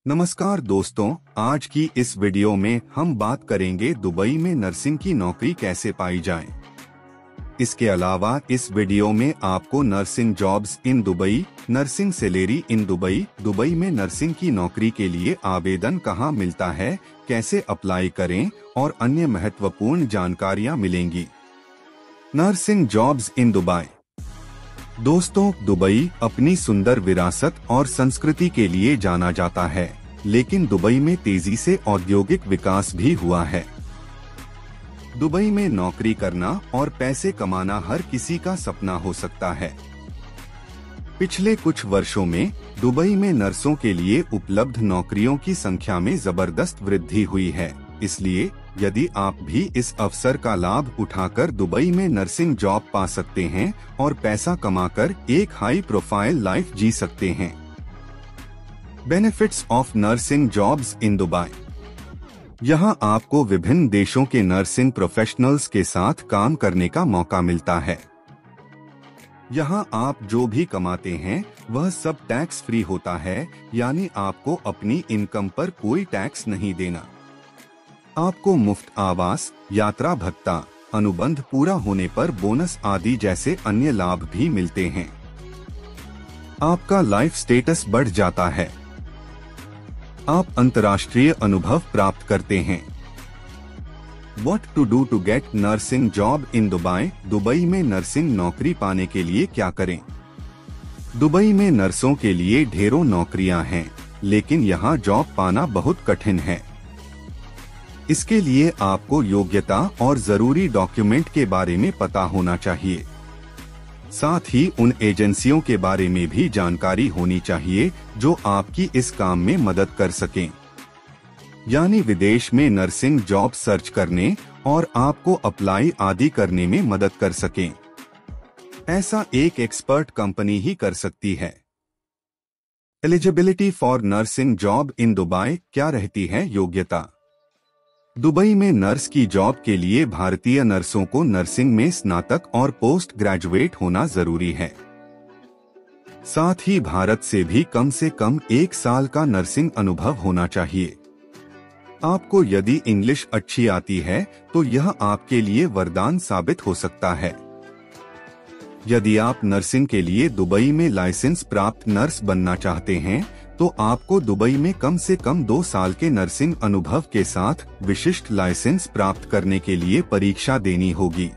नमस्कार दोस्तों, आज की इस वीडियो में हम बात करेंगे दुबई में नर्सिंग की नौकरी कैसे पाई जाए। इसके अलावा इस वीडियो में आपको nursing jobs in Dubai, nursing salary in Dubai, Dubai में नर्सिंग की नौकरी के लिए आवेदन कहां मिलता है, कैसे अप्लाई करें और अन्य महत्वपूर्ण जानकारियां मिलेंगी। Nursing jobs in Dubai. दोस्तों, दुबई अपनी सुंदर विरासत और संस्कृति के लिए जाना जाता है, लेकिन दुबई में तेजी से औद्योगिक विकास भी हुआ है। दुबई में नौकरी करना और पैसे कमाना हर किसी का सपना हो सकता है। पिछले कुछ वर्षों में दुबई में नर्सों के लिए उपलब्ध नौकरियों की संख्या में जबरदस्त वृद्धि हुई है। इसलिए यदि आप भी इस अवसर का लाभ उठाकर दुबई में नर्सिंग जॉब पा सकते हैं और पैसा कमाकर एक हाई प्रोफाइल लाइफ जी सकते हैं। Benefits of nursing jobs in Dubai. यहाँ आपको विभिन्न देशों के नर्सिंग प्रोफेशनल्स के साथ काम करने का मौका मिलता है। यहाँ आप जो भी कमाते हैं वह सब टैक्स फ्री होता है, यानी आपको अपनी इनकम पर कोई टैक्स नहीं देना। आपको मुफ्त आवास, यात्रा भत्ता, अनुबंध पूरा होने पर बोनस आदि जैसे अन्य लाभ भी मिलते हैं। आपका लाइफ स्टेटस बढ़ जाता है। आप अंतर्राष्ट्रीय अनुभव प्राप्त करते हैं। What to do to get nursing job in Dubai. Dubai में नर्सिंग नौकरी पाने के लिए क्या करें। दुबई में नर्सों के लिए ढेरों नौकरियां हैं, लेकिन यहाँ जॉब पाना बहुत कठिन है। इसके लिए आपको योग्यता और जरूरी डॉक्यूमेंट के बारे में पता होना चाहिए। साथ ही उन एजेंसियों के बारे में भी जानकारी होनी चाहिए जो आपकी इस काम में मदद कर सकें, यानी विदेश में नर्सिंग जॉब सर्च करने और आपको अप्लाई आदि करने में मदद कर सकें। ऐसा एक एक्सपर्ट कंपनी ही कर सकती है। Eligibility for nursing job in Dubai. क्या रहती है योग्यता। दुबई में नर्स की जॉब के लिए भारतीय नर्सों को नर्सिंग में स्नातक और पोस्ट ग्रेजुएट होना जरूरी है। साथ ही भारत से कम 1 साल का नर्सिंग अनुभव होना चाहिए। आपको यदि इंग्लिश अच्छी आती है तो यह आपके लिए वरदान साबित हो सकता है। यदि आप नर्सिंग के लिए दुबई में लाइसेंस प्राप्त नर्स बनना चाहते हैं तो आपको दुबई में कम से कम 2 साल के नर्सिंग अनुभव के साथ विशिष्ट लाइसेंस प्राप्त करने के लिए परीक्षा देनी होगी।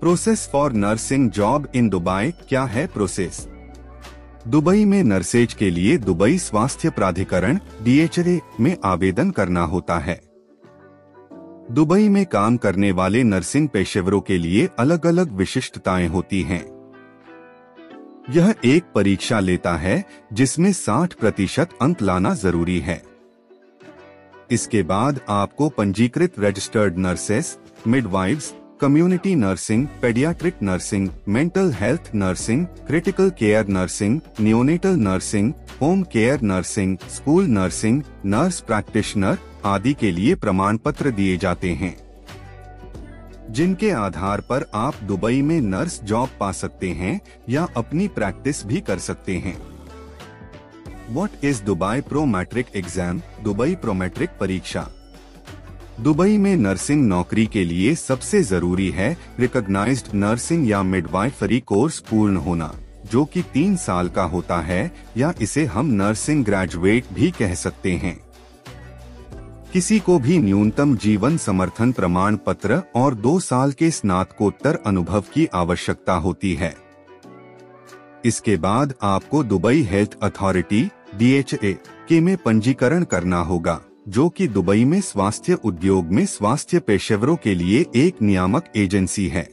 Process for nursing job in Dubai. क्या है प्रोसेस। दुबई में नर्सेज के लिए दुबई स्वास्थ्य प्राधिकरण DHA में आवेदन करना होता है। दुबई में काम करने वाले नर्सिंग पेशेवरों के लिए अलग अलग विशिष्टताएं होती हैं। यह एक परीक्षा लेता है जिसमें 60% अंक लाना जरूरी है। इसके बाद आपको पंजीकृत registered nurses, midwives, community nursing, paediatric nursing, mental health nursing, critical care nursing, neonatal nursing, home care nursing, school nursing, nurse practitioner आदि के लिए प्रमाण पत्र दिए जाते हैं, जिनके आधार पर आप दुबई में नर्स जॉब पा सकते हैं या अपनी प्रैक्टिस भी कर सकते हैं। What is Dubai Prometric exam. Dubai Prometric परीक्षा। दुबई में नर्सिंग नौकरी के लिए सबसे जरूरी है रिकॉग्नाइज्ड नर्सिंग या मिडवाइफरी कोर्स पूर्ण होना, जो कि 3 साल का होता है, या इसे हम नर्सिंग ग्रेजुएट भी कह सकते हैं। किसी को भी न्यूनतम जीवन समर्थन प्रमाण पत्र और 2 साल के स्नातकोत्तर अनुभव की आवश्यकता होती है। इसके बाद आपको दुबई हेल्थ अथॉरिटी DHA के में पंजीकरण करना होगा, जो कि दुबई में स्वास्थ्य उद्योग में स्वास्थ्य पेशेवरों के लिए एक नियामक एजेंसी है।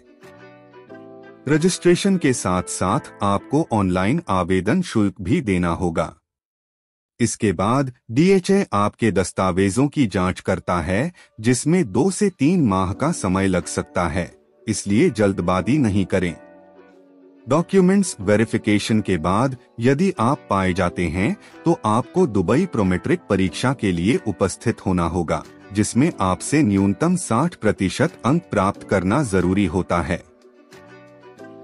रजिस्ट्रेशन के साथ साथ आपको ऑनलाइन आवेदन शुल्क भी देना होगा। इसके बाद DHA आपके दस्तावेजों की जांच करता है, जिसमें 2 से 3 माह का समय लग सकता है, इसलिए जल्दबाजी नहीं करें। डॉक्यूमेंट्स वेरिफिकेशन के बाद यदि आप पाए जाते हैं तो आपको दुबई प्रोमेट्रिक परीक्षा के लिए उपस्थित होना होगा, जिसमें आपसे न्यूनतम 60% अंक प्राप्त करना जरूरी होता है।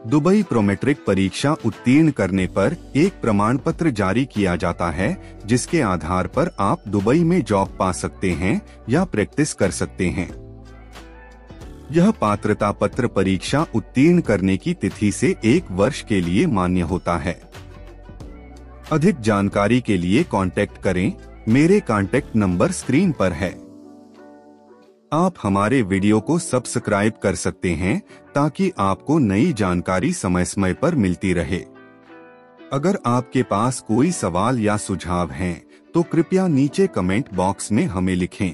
दुबई प्रोमेट्रिक परीक्षा उत्तीर्ण करने पर एक प्रमाण पत्र जारी किया जाता है, जिसके आधार पर आप दुबई में जॉब पा सकते हैं या प्रैक्टिस कर सकते हैं। यह पात्रता पत्र परीक्षा उत्तीर्ण करने की तिथि से 1 वर्ष के लिए मान्य होता है। अधिक जानकारी के लिए कांटेक्ट करें। मेरे कांटेक्ट नंबर स्क्रीन पर है। आप हमारे वीडियो को सब्सक्राइब कर सकते हैं ताकि आपको नई जानकारी समय समय पर मिलती रहे। अगर आपके पास कोई सवाल या सुझाव हैं, तो कृपया नीचे कमेंट बॉक्स में हमें लिखें।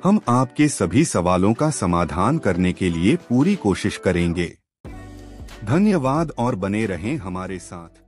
हम आपके सभी सवालों का समाधान करने के लिए पूरी कोशिश करेंगे। धन्यवाद और बने रहें हमारे साथ।